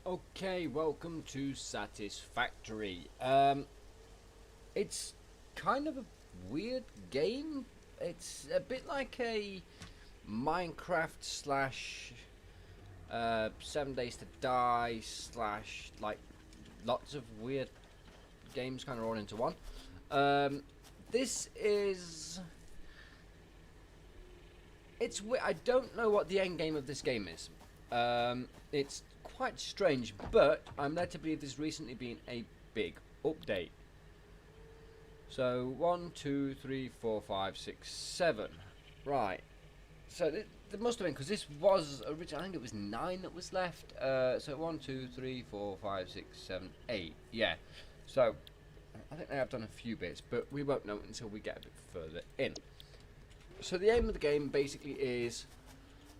Okay, welcome to Satisfactory. It's kind of a weird game. It's a bit like a Minecraft slash 7 Days to Die slash like lots of weird games kind of all into one. This is I don't know what the end game of this game is. It's quite strange, but I'm led to believe there's recently been a big update. So 1, 2, 3, 4, 5, 6, 7. Right. So there must have been, because this was originally, I think it was 9 that was left. So 1, 2, 3, 4, 5, 6, 7, 8. Yeah. So I think they have done a few bits, but we won't know until we get a bit further in. So the aim of the game basically is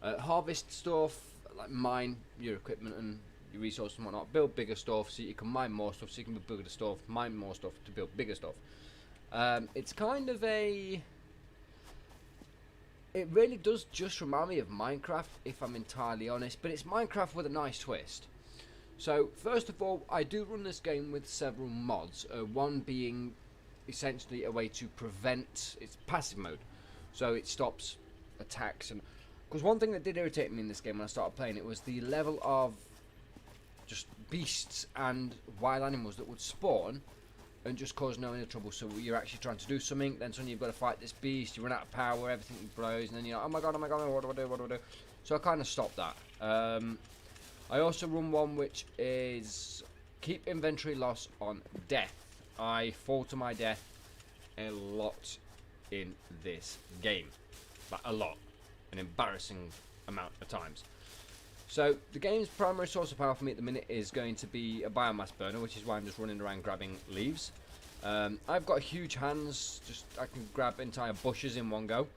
harvest stuff, like mine your equipment and your resources and whatnot, build bigger stuff so you can mine more stuff, so you can build bigger stuff, mine more stuff to build bigger stuff. It's kind of it really does just remind me of Minecraft, if I'm entirely honest, but it's Minecraft with a nice twist. So first of all, I do run this game with several mods, one being essentially a way to prevent its passive mode, so it stops attacks. And because one thing that did irritate me in this game when I started playing it was the level of just beasts and wild animals that would spawn and just cause no end of trouble. So you're actually trying to do something, then suddenly you've got to fight this beast, you run out of power, everything blows, and then you're like, oh my god, what do I do, what do I do? So I kind of stopped that. I also run one which is keep inventory loss on death. I fall to my death a lot in this game, like a lot, an embarrassing amount of times. So the game's primary source of power for me at the minute is going to be a biomass burner, which is why I'm just running around grabbing leaves. I've got huge hands, just I can grab entire bushes in one go,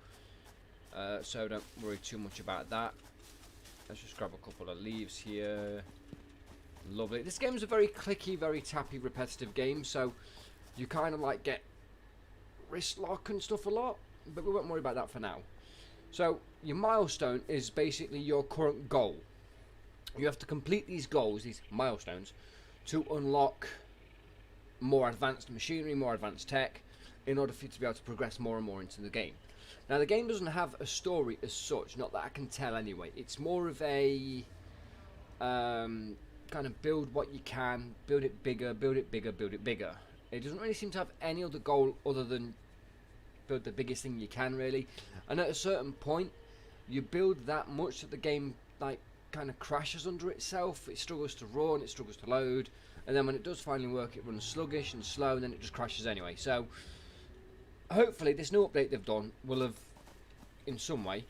so don't worry too much about that. Let's just grab a couple of leaves here. Lovely. This game is a very clicky, very tappy, repetitive game, so you kind of like get wrist lock and stuff a lot, but we won't worry about that for now. So your milestone is basically your current goal. You have to complete these goals, these milestones, to unlock more advanced machinery, more advanced tech, in order for you to be able to progress more and more into the game. Now the game doesn't have a story as such, not that I can tell anyway. It's more of a kind of build what you can, build it bigger, build it bigger, build it bigger. It doesn't really seem to have any other goal other than build the biggest thing you can, really. And at a certain point, you build that much that the game like kind of crashes under itself. It struggles to run, it struggles to load, and then when it does finally work, it runs sluggish and slow, and then it just crashes anyway. So hopefully this new update they've done will have in some way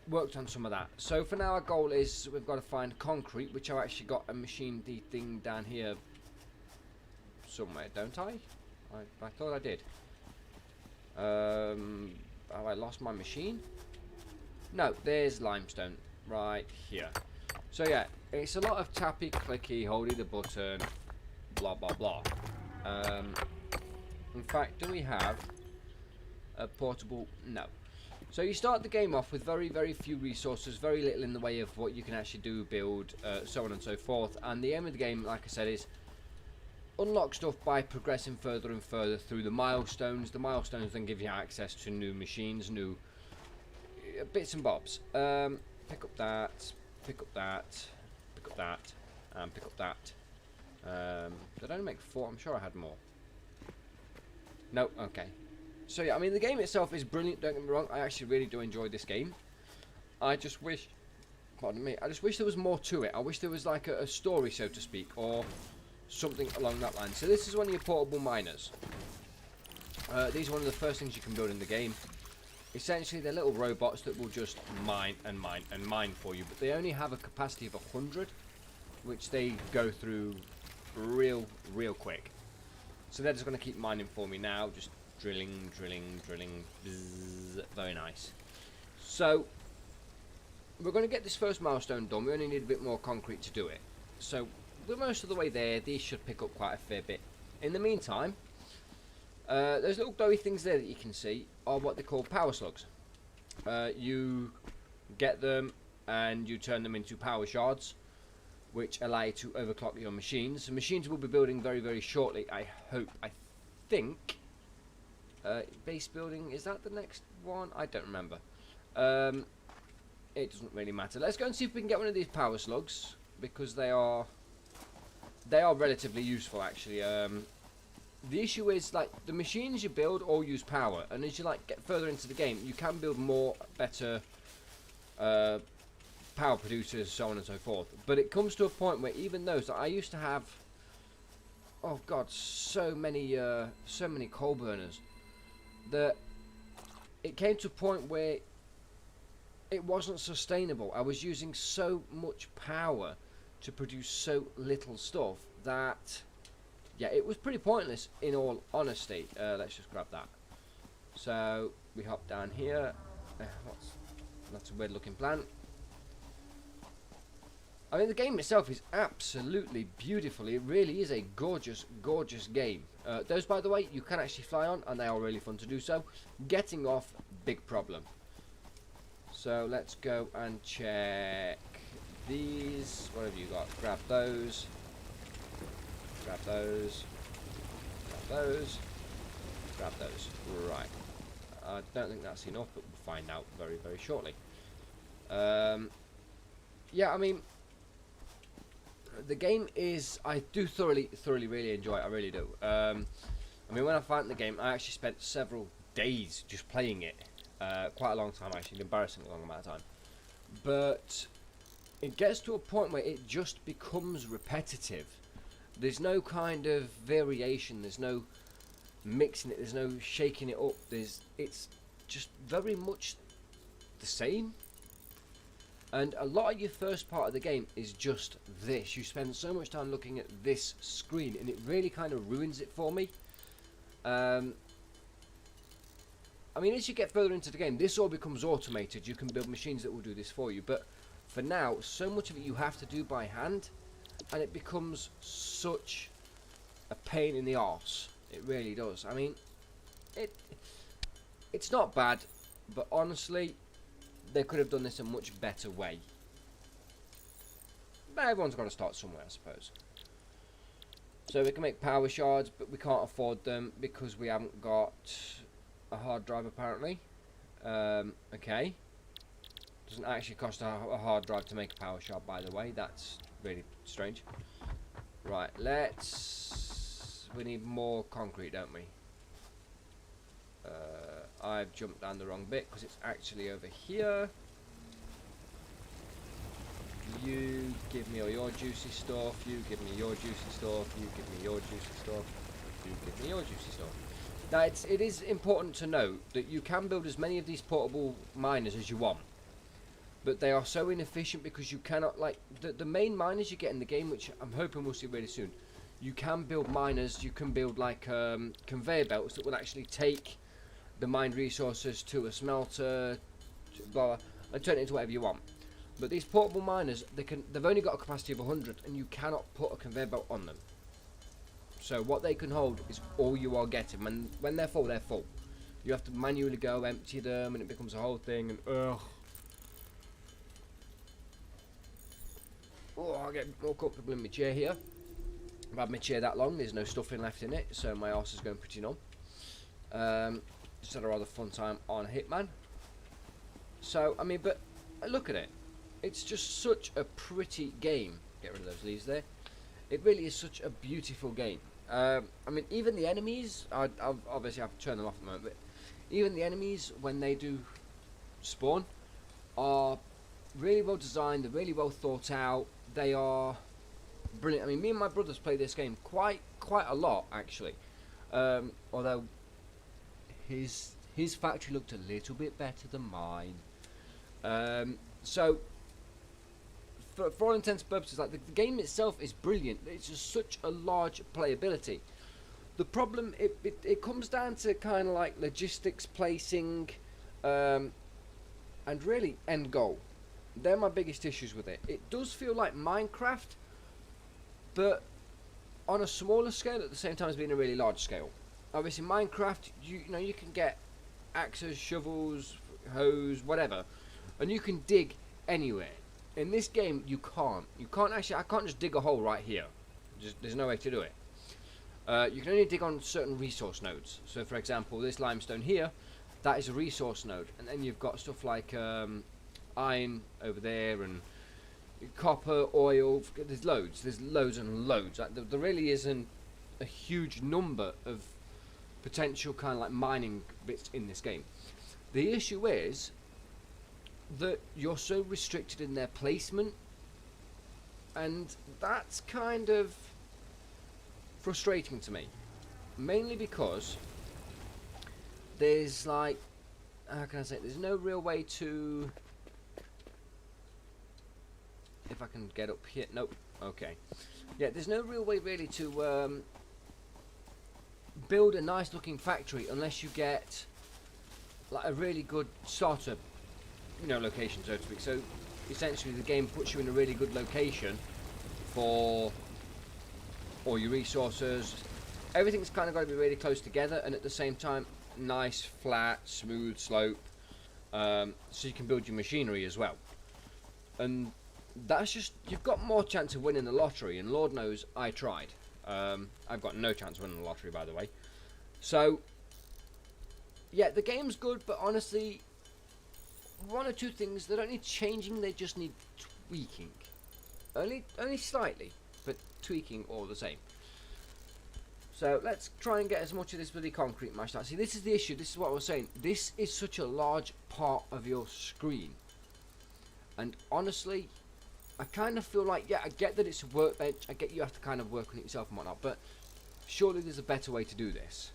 worked on some of that. So for now our goal is we've got to find concrete, which I've actually got a machine thing down here somewhere, don't I? I thought I did. Have I lost my machine? No, there's limestone right here. So yeah, it's a lot of tappy, clicky, holding the button, blah blah blah. In fact, do we have a portable? No. So you start the game off with very, very few resources, very little in the way of what you can actually do, build, so on and so forth. And the aim of the game, like I said, is unlock stuff by progressing further and further through the milestones. The milestones then give you access to new machines, new bits and bobs. Pick up that, pick up that, pick up that, and pick up that. Did I only make 4? I'm sure I had more. No, okay. So yeah, I mean the game itself is brilliant, don't get me wrong. I actually really do enjoy this game. I just wish, pardon me, I just wish there was more to it. I wish there was like a story, so to speak, or something along that line. So this is one of your portable miners. These are one of the first things you can build in the game. Essentially they're little robots that will just mine and mine and mine for you, but they only have a capacity of 100, which they go through real quick. So they're just going to keep mining for me now, just drilling, bzzz, very nice. So we're going to get this first milestone done. We only need a bit more concrete to do it. So we're most of the way there. These should pick up quite a fair bit. In the meantime, those little glowy things there that you can see are what they call power slugs. You get them and you turn them into power shards, which allow you to overclock your machines. The machines will be building very, very shortly, I hope. I think. Base building, is that the next one? I don't remember. It doesn't really matter. Let's go and see if we can get one of these power slugs, because they are relatively useful, actually. The issue is, like, the machines you build all use power, and as you like get further into the game, you can build more, better power producers, so on and so forth. But it comes to a point where even those, I used to have, oh god, so many coal burners, that it came to a point where it wasn't sustainable. I was using so much power to produce so little stuff that, yeah, it was pretty pointless, in all honesty. Let's just grab that. So we hop down here. That's a weird looking plant. I mean, the game itself is absolutely beautiful. It really is a gorgeous, gorgeous game. Those, by the way, you can actually fly on, and they are really fun to do so. Getting off, big problem. So let's go and check these. What have you got? Grab those. Grab those. Grab those. Grab those. Right. I don't think that's enough, but we'll find out very, very shortly. Yeah, I mean, the game is, I do thoroughly really enjoy it. I really do. I mean, when I found the game, I actually spent several days just playing it. Quite a long time, actually, an embarrassingly long amount of time. But it gets to a point where it just becomes repetitive. There's no kind of variation. There's no mixing it. There's no shaking it up. It's just very much the same. And a lot of your first part of the game is just this. You spend so much time looking at this screen, and it really kind of ruins it for me. I mean, as you get further into the game, this all becomes automated. You can build machines that will do this for you. But for now, so much of it you have to do by hand, and it becomes such a pain in the arse. It really does. I mean, it's not bad, but honestly, they could have done this a much better way. But everyone's got to start somewhere, I suppose. So we can make power shards, but we can't afford them because we haven't got a hard drive, apparently. Okay. Doesn't actually cost a hard drive to make a power shard, by the way. That's really strange. Right, we need more concrete, don't we? I've jumped down the wrong bit because it's actually over here. You give me all your juicy stuff. You give me your juicy stuff. You give me your juicy stuff. You give me your juicy stuff. Now, it is important to note that you can build as many of these portable miners as you want, but they are so inefficient because you cannot, like, the main miners you get in the game, which I'm hoping we'll see really soon. You can build miners. You can build like conveyor belts that will actually take the mined resources to a smelter, blah, blah, and turn it into whatever you want. But these portable miners, they've only got a capacity of 100, and you cannot put a conveyor belt on them. So what they can hold is all you are getting. When they're full, they're full. You have to manually go empty them, and it becomes a whole thing. And ugh. Oh, I get more comfortable in my chair here. I've had my chair that long. There's no stuffing left in it, so my arse is going pretty numb. Just had a rather fun time on Hitman. So, I mean, but look at it. It's just such a pretty game. Get rid of those leaves there. It really is such a beautiful game. I mean, even the enemies, I'll obviously have to turn them off at the moment, but even the enemies, when they do spawn, are really well designed, they're really well thought out, they are brilliant. I mean, me and my brothers play this game quite a lot, actually. Although his factory looked a little bit better than mine. So for all intents and purposes, like the game itself is brilliant. It's just such a large playability. The problem, it comes down to kind of like logistics, placing, and really end goal. They're my biggest issues with it. It does feel like Minecraft, but on a smaller scale at the same time as being a really large scale. Obviously, Minecraft, you know, you can get axes, shovels, hoes, whatever, and you can dig anywhere. In this game, you can't actually. I can't just dig a hole right here. There's no way to do it. You can only dig on certain resource nodes. So, for example, this limestone here, that is a resource node, and then you've got stuff like iron over there and copper, oil. There's loads. There's loads and loads. Like, there really isn't a huge number of potential kind of like mining bits in this game. The issue is that you're so restricted in their placement, and that's kind of frustrating to me, mainly because there's like, how can I say it? There's no real way to, if I can get up here, nope, okay, yeah, there's no real way really to build a nice looking factory unless you get like a really good starter, you know, location, so to speak. So essentially the game puts you in a really good location for all your resources. Everything's kind of got to be really close together, and at the same time nice flat smooth slope, so you can build your machinery as well. And that's just, you've got more chance of winning the lottery, and Lord knows I tried. I've got no chance of winning the lottery, by the way. So yeah, the game's good, but honestly, one or two things, they don't need changing, they just need tweaking. Only slightly, but tweaking all the same. So let's try and get as much of this bloody concrete mashed out. See, this is the issue. This is what I was saying. This is such a large part of your screen. And honestly, I kind of feel like, yeah, I get that it's a workbench. I get you have to kind of work on it yourself and whatnot. But surely there's a better way to do this.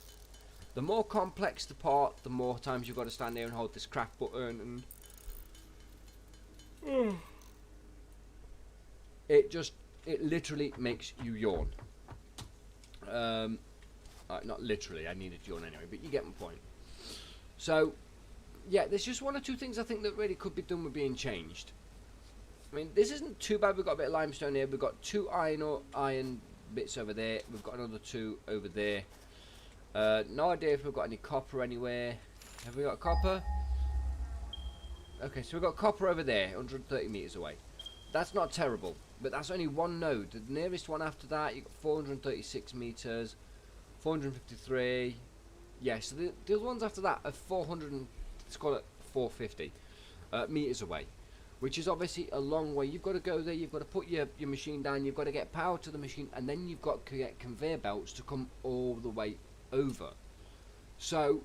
The more complex the part, the more times you've got to stand there and hold this craft button. And it literally makes you yawn. Not literally, I needed to yawn anyway, but you get my point. So yeah, there's just one or two things I think that really could be done with being changed. I mean, this isn't too bad. We've got a bit of limestone here. We've got 2 iron bits over there. We've got another 2 over there. No idea if we've got any copper anywhere. Have we got copper? Okay, so we've got copper over there, 130 meters away. That's not terrible, but that's only one node. The nearest one after that, you've got 436 meters, 453. Yeah, so the other ones after that are 400, let's call it 450 meters away, which is obviously a long way. You've got to go there, you've got to put your machine down, you've got to get power to the machine, and then you've got to get conveyor belts to come all the way over. So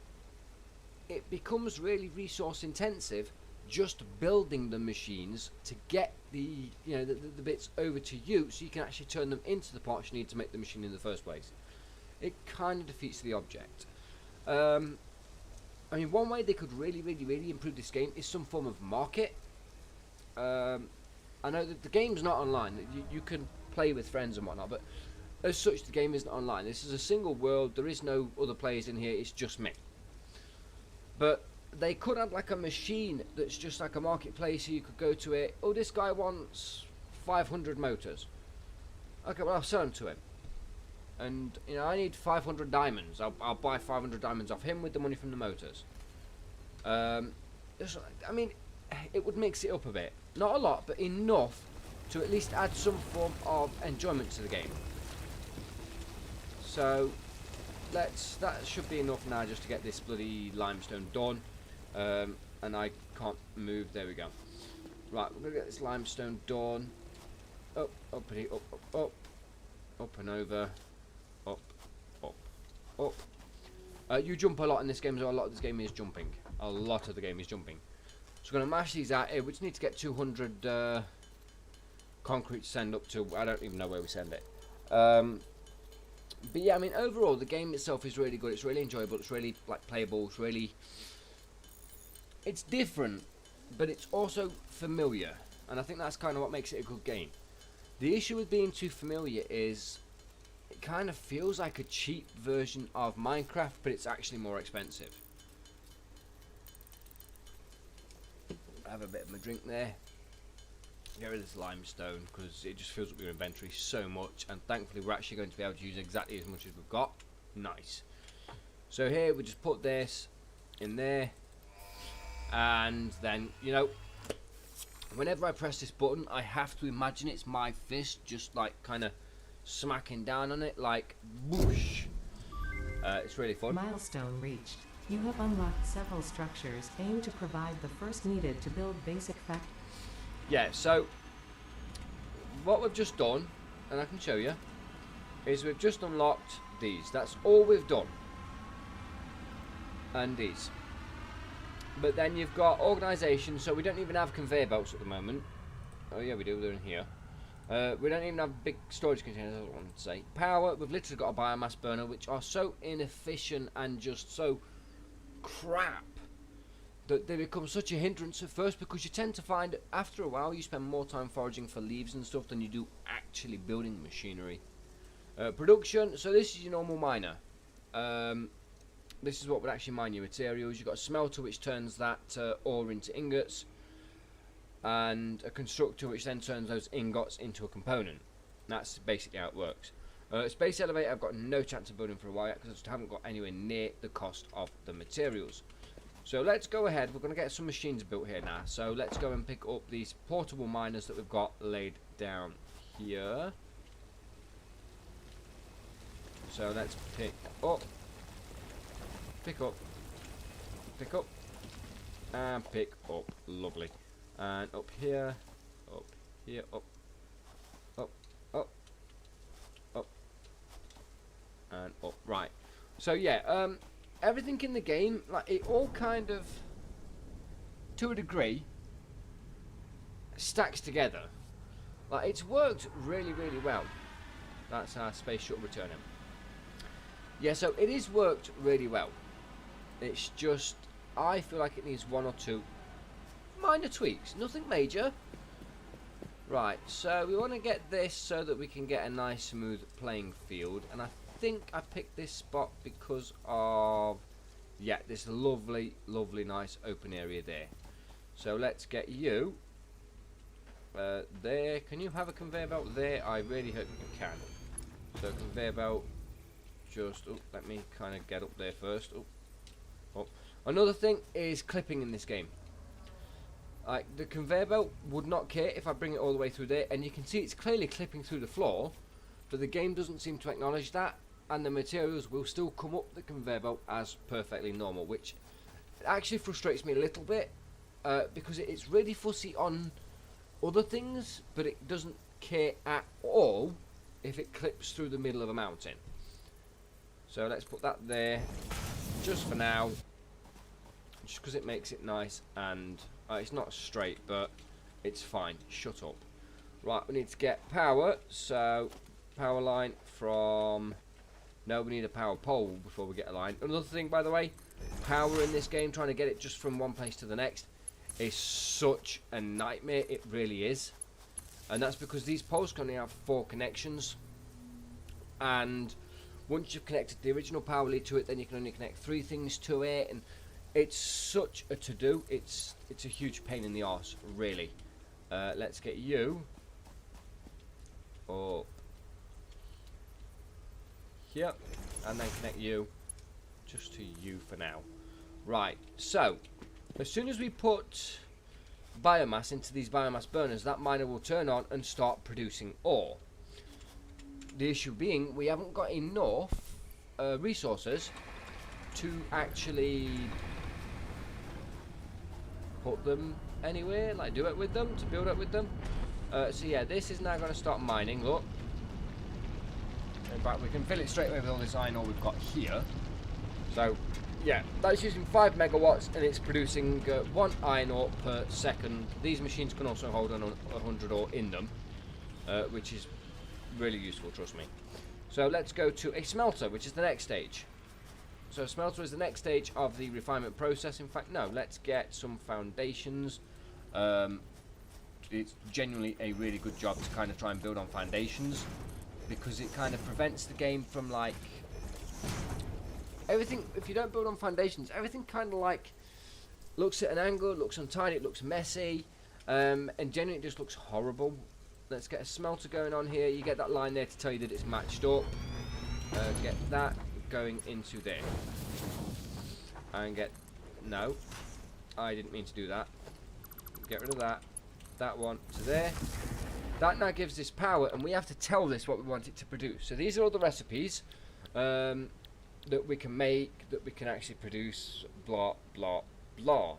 it becomes really resource intensive just building the machines to get the bits over to you, so you can actually turn them into the parts you need to make the machine in the first place. It kind of defeats the object. I mean, one way they could really improve this game is some form of market. I know that the game's not online. You can play with friends and whatnot, but as such the game isn't online. This is a single world. There is no other players in here. It's just me. But they could have like a machine that's just like a marketplace, so you could go to it. Oh, this guy wants 500 motors. Okay, well, I'll sell them to him. And, you know, I need 500 diamonds. I'll buy 500 diamonds off him with the money from the motors. I mean, it would mix it up a bit. Not a lot, but enough to at least add some form of enjoyment to the game. So that should be enough now just to get this bloody limestone done. And I can't move. There we go. Right, we're gonna get this limestone done. Up and over. Up. You jump a lot in this game as well. A lot of this game is jumping. A lot of the game is jumping. So we're gonna mash these out here. We just need to get 200 concrete to send up to. I don't even know where we send it. But yeah, I mean, overall the game itself is really good. It's really enjoyable. It's really like playable. It's different, but it's also familiar, and I think that's kind of what makes it a good game. The issue with being too familiar is it kind of feels like a cheap version of Minecraft, but it's actually more expensive. I have a bit of my drink there. Get rid of this limestone because it just fills up your inventory so much, and thankfully we're actually going to be able to use exactly as much as we've got. Nice. So here we just put this in there, and then, you know, whenever I press this button, I have to imagine it's my fist just like kind of smacking down on it, like whoosh. It's really fun. Milestone reached. You have unlocked several structures aimed to provide the first needed to build basic fact. Yeah, so what we've just done, and I can show you, is we've just unlocked these. That's all we've done. And these. But then you've got organisation, so we don't even have conveyor belts at the moment. Oh yeah, we do, they're in here. We don't even have big storage containers, I want to say. Power, we've literally got a biomass burner, which are so inefficient and just so crap that they become such a hindrance at first, because you tend to find after a while you spend more time foraging for leaves and stuff than you do actually building machinery. Production, so this is your normal miner. This is what would actually mine your materials. You've got a smelter which turns that ore into ingots, and a constructor which then turns those ingots into a component. That's basically how it works. Space elevator, I've got no chance of building for a while because I just haven't got anywhere near the cost of the materials. So let's go ahead, we're going to get some machines built here now. So let's go and pick up these portable miners that we've got laid down here. So let's pick up, and pick up, lovely. And up here, up, up, and up, right. So yeah, everything in the game, like, it all kind of, to a degree, stacks together. Like, it's worked really, really well. That's our space shuttle returning. Yeah, so it is worked really well. It's just, I feel like it needs one or two minor tweaks, nothing major. Right, so we want to get this so that we can get a nice smooth playing field, and I think I picked this spot because of, yeah, this lovely, lovely, nice open area there. So let's get you there. Can you have a conveyor belt there? I really hope you can. So conveyor belt, just, oh, let me kind of get up there first. Oh. Another thing is clipping in this game. Like, the conveyor belt would not care if I bring it all the way through there, and you can see it's clearly clipping through the floor, but the game doesn't seem to acknowledge that, and the materials will still come up the conveyor belt as perfectly normal, which actually frustrates me a little bit, because it's really fussy on other things, but it doesn't care at all if it clips through the middle of a mountain. So let's put that there, just for now, just because it makes it nice, and it's not straight, but it's fine. Shut up. Right, we need to get power, so power line from, no, we need a power pole before we get a line. Another thing, by the way, power in this game, trying to get it just from one place to the next, is such a nightmare. It really is. And that's because these poles can only have 4 connections, and once you've connected the original power lead to it, then you can only connect 3 things to it, and it's such a to-do. It's a huge pain in the arse, really. Let's get you up here, and then connect you just to you for now. Right, so as soon as we put biomass into these biomass burners, that miner will turn on and start producing ore. The issue being, we haven't got enough resources to actually put them anywhere, like do it with them, to build up with them. So yeah, this is now going to start mining, look. In fact, we can fill it straight away with all this iron ore we've got here. So yeah, that's using 5 megawatts, and it's producing 1 iron ore per second. These machines can also hold on 100 ore in them, which is really useful, trust me. So let's go to a smelter, which is the next stage. So smelter is the next stage of the refinement process. In fact, no, let's get some foundations. It's genuinely a really good job to kind of try and build on foundations, because it kind of prevents the game from, like, everything. If you don't build on foundations, everything kind of like looks at an angle, looks untidy, it looks messy, and generally it just looks horrible. Let's get a smelter going on here. You get that line there to tell you that it's matched up. Get that going into there, and get, no, I didn't mean to do that. Get rid of that, that one to there. That now gives this power, and we have to tell this what we want it to produce. So these are all the recipes that we can make, that we can actually produce, blah, blah, blah.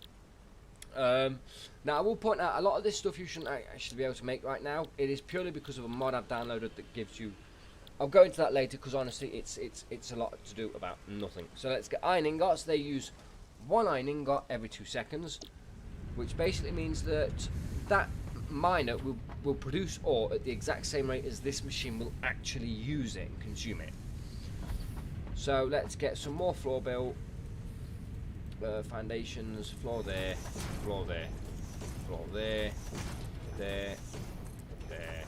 Now I will point out, a lot of this stuff you shouldn't actually be able to make right now. It is purely because of a mod I've downloaded that gives you... I'll go into that later, because honestly it's a lot to do about nothing. So let's get iron ingots. They use 1 iron ingot every 2 seconds, which basically means that that miner will produce ore at the exact same rate as this machine will actually use it and consume it. So let's get some more floor built. Foundations, floor there, floor there, floor there, there, there,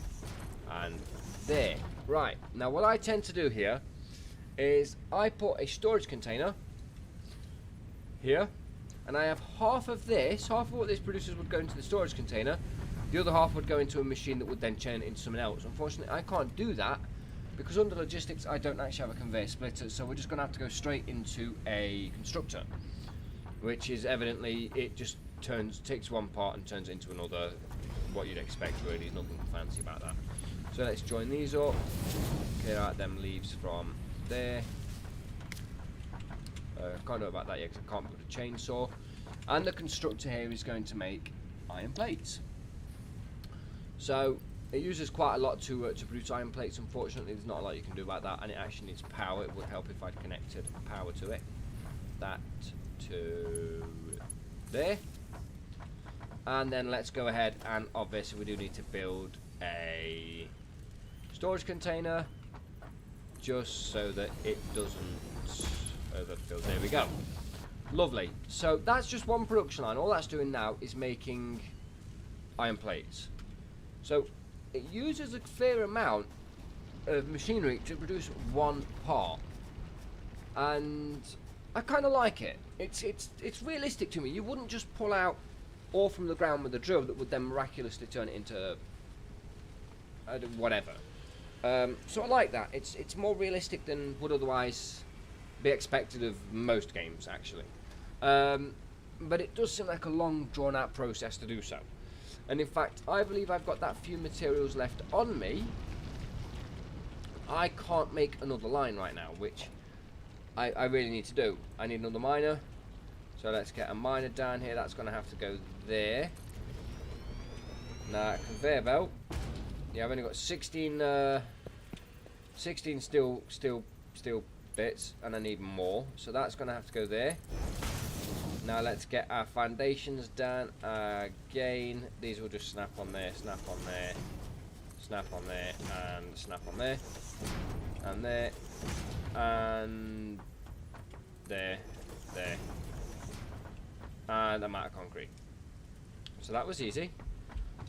and there. Right, now what I tend to do here is I put a storage container here, and I have half of this, half of what this produces would go into the storage container, the other half would go into a machine that would then turn it into something else. Unfortunately, I can't do that because under logistics I don't actually have a conveyor splitter, so we're just going to have to go straight into a constructor, which is evidently, it just takes one part and turns it into another. What you'd expect, really. There's nothing fancy about that. So let's join these up, clear out them leaves from there. Can't do about that yet because I can't put a chainsaw. And the constructor here is going to make iron plates. So it uses quite a lot to produce iron plates. Unfortunately, there's not a lot you can do about that, and it actually needs power. It would help if I'd connected power to it. That to there. And then let's go ahead and obviously we do need to build a storage container just so that it doesn't overfill. There we go. Lovely. So that's just one production line. All that's doing now is making iron plates. So it uses a fair amount of machinery to produce one part, and I kind of like it. It's realistic to me. You wouldn't just pull out ore from the ground with a drill that would then miraculously turn it into whatever. So I like that. It's more realistic than would otherwise be expected of most games, actually. But it does seem like a long, drawn-out process to do so. And in fact, I believe I've got that few materials left on me. I can't make another line right now, which I really need to do. I need another miner. So let's get a miner down here. That's going to have to go there. Now, conveyor belt. Yeah, I've only got 16 steel bits, and I need more. So that's going to have to go there. Now let's get our foundations down again. These will just snap on there, snap on there, snap on there, and snap on there, and there, and there, there, and I'm out of concrete. So that was easy.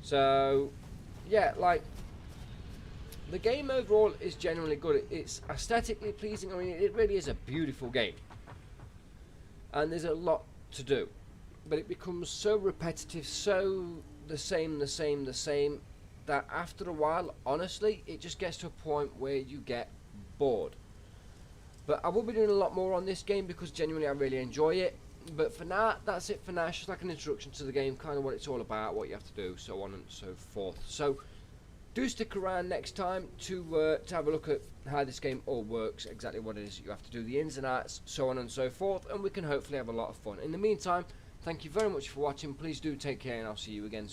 So yeah, like, the game overall is generally good. It's aesthetically pleasing. I mean, it really is a beautiful game, and there's a lot to do, but it becomes so repetitive, so the same, that after a while, honestly, it just gets to a point where you get bored. But I will be doing a lot more on this game because genuinely I really enjoy it. But for now, that's it for now. It's just like an introduction to the game, kind of what it's all about, what you have to do, so on and so forth. So do stick around next time to have a look at how this game all works, exactly what it is you have to do, the ins and outs, so on and so forth, and we can hopefully have a lot of fun. In the meantime, thank you very much for watching. Please do take care, and I'll see you again soon.